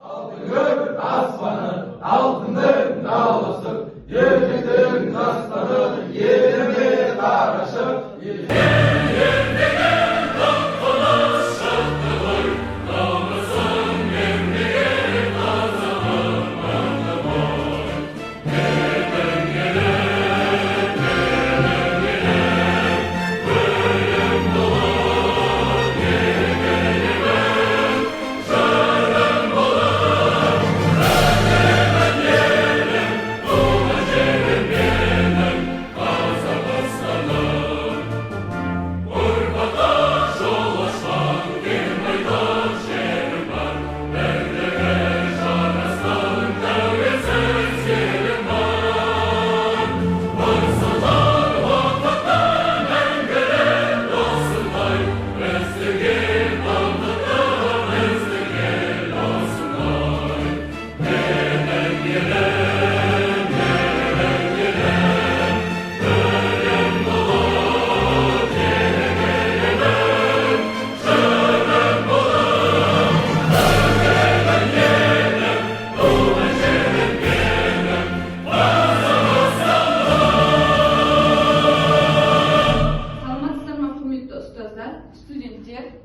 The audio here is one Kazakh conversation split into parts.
Altın asmanı, altının dağlısı, yerlerin aslanı, yerime karışıp,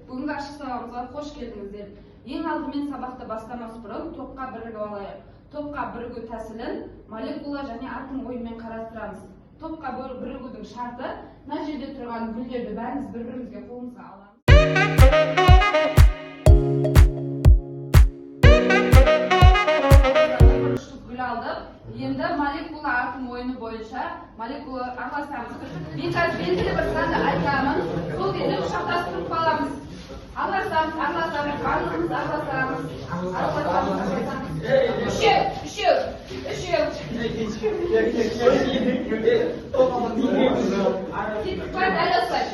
бүгінгі ашық сабағымызға қош келдіңіздер. Ең алдымен сабақты бастамас бұрын топқа бірігіп алайық. Топқа бірігу тәсілін молекула және атом ойымен қарастырамыз. Топқа бірігудің шарты мына жерде тұрған гүлдерді бәріміз бір-бірімізге қолымызға аламыз. Гүл алдық. Енді молекула атом ойыны бойынша молекула араласамыз. Мен қазір белгілі бір санды айтамын. Сол кезде құшақтастырып қаламыз. Араласамыз, барлығымыз араласамыз. Үшеу. Дәл осылай.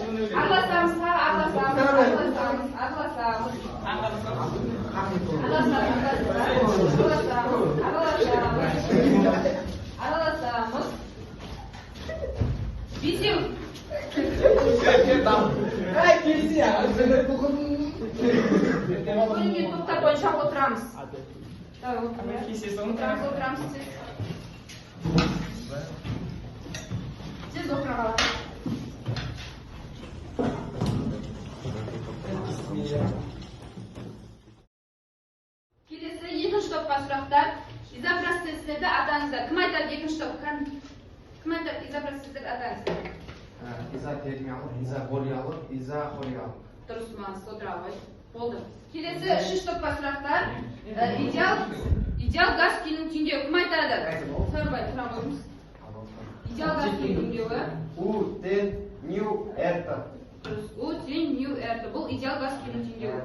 Араласамыз. Бесеу. Бөлінген топтар бойынша отырамыз. Отырамыз. Сіз отыра қаласыз. Келесі екінші топқа сұрақтар. Изопроцесстерді атаңыздар. Кім айтады екінші топ? Кім айтады изопроцестерді атаңыздар? Изотермиялық, изобориялық, изохориялық. Дұрыс маңыз, отыра ғой. Болды. Келесі үшінші топқа сұрақтар. Идеал газ күйінің түйіндеуі. Кім айтады? Сарбай, тұра қойыңыз. Идеал газ күйінің түйіндеуі. У, тен, нью, эрта. Дұрыс. У, тен, нью, эрта. Бұл идеал газ күйінің түйіндеуі.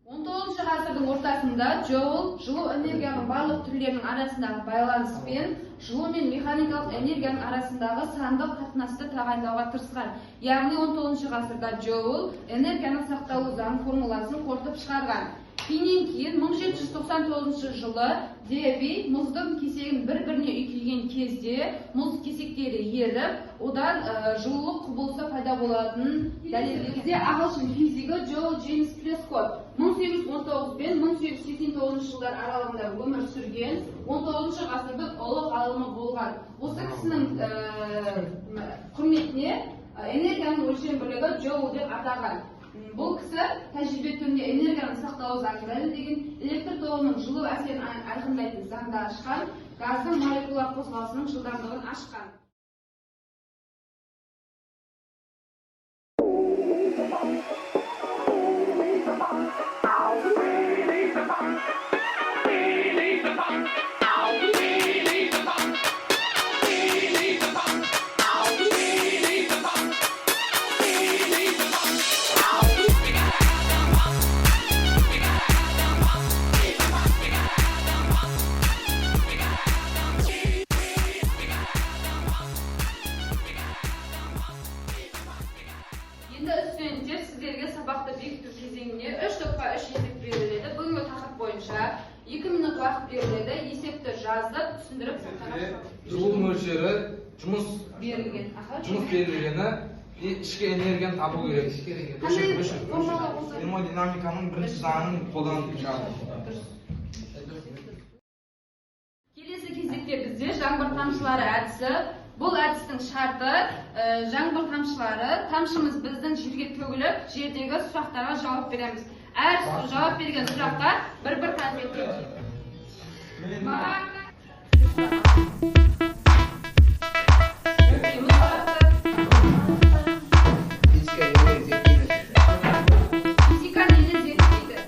19 ғасырдың ортасында Джоул жылу энергияның барлық түрлерінің арасындағы байланыс пен жылу мен механикалық энергияның арасындағы сандық қатынасты тағайындауға тырысқан. Яғни 19 ғасырда Джоул энергияның сақталу заң формуласын қорытып шығарған. Кейін 1799 жылы Деви мұздың кесегін бір-біріне үйкелген кезде мұз кесектері еріп, одан жылулық құбылысы пайда болатынын дәлелдеген. Ағылшын физигі Джоул Джеймс Прескотт 1819 пен 1889 жылдар аралығында өмір сүрген 19 ғасырдың ұлы ғалымы болған. Осы кісінің құрметіне энергияның өлшем бірлігі джоул деп атаған. Бұл кісі тәжірибе түрінде энергияның сақталу заңын дәлелдеген, электр тогының жылу әсерін айқындайтын заңды ашқан, газдың молекула қозғалысының жылдамдығын ашқан. Студенттер, сіздерге сабақты бекіту кезеңіне 3 топқа 3 есеп беріледі. Бүгінгі тақырып бойынша 2 минут уақыт беріледі. Есепті жазып, түсіндіріп жылу мөлшері жұмыс берілгені ішкі энергияны табу керек. Қандай формула болса? Термодинамиканың бірінші заңын қолданып шығады. Келесі кезекте бізде жаңбыр тамшылары әдісі. Бұл әдістің шарты жаңбыр тамшылары, тамшымыз біздің жерге төгіліп, жердегі сұрақтарға жауап береміз. Әр жауап берген сұраққа бір конфет. Физика нені зерттейді?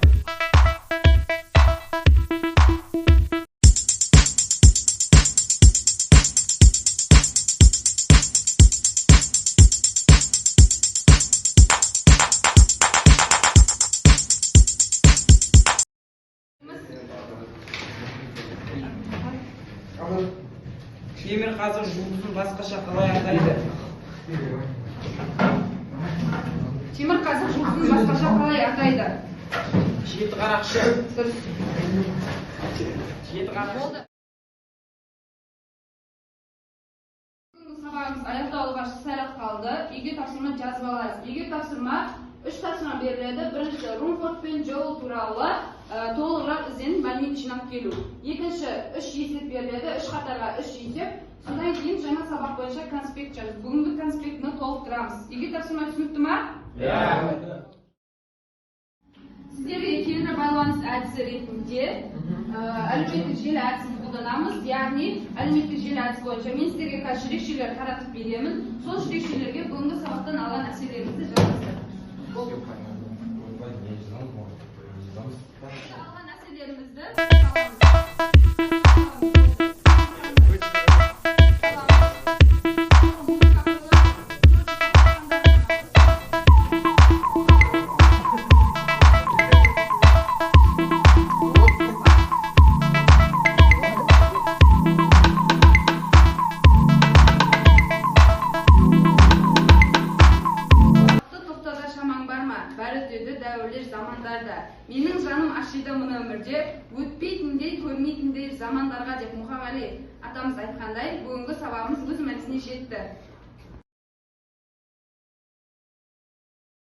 Темір қазық жұлдызын басқаша қалай атайды? Темір қазық жұлдызын басқаша қалай атайды? Жеті қарақшы. Дұрыс. Жеті қарақшы. Болды. Бүгінгі сабағымыз аяқталуға сәл қалды. Үйге тапсырма жазып аласыз. Үйге тапсырма 3 тапсырма беріледі. Бірінші, Румфорд пен Джоул туралы толығырақ ізденіп мәлімет жинап келу. Екінші, 3 есеп беріледі. 3 қатарға 3 есеп. Содан кейін жаңа сабақ бойынша конспект жазып. Бүгінгі конспектіні толықтырамыз. Үйге тапсырма түсінікті ме? Сіздерге кері байланыс әдісі ретінде әлеуметтік желі әдісін қолданамыз. Яғни әлеуметтік желі әдісі бойынша мен сіздерге қазір жүрекшелер таратып беремін. Сол жүрекшелерге бүгінгі сабақтан алған әсерлеріңізді жазыңыздар. Алған әсерлерімізді менің жаным ашиды мұны өмірде, өтпейтіндей, көрмейтіндей замандарға деп Мұқағали атамыз айтқандай, бүгінгі сабағымыз өз мәресіне жетті.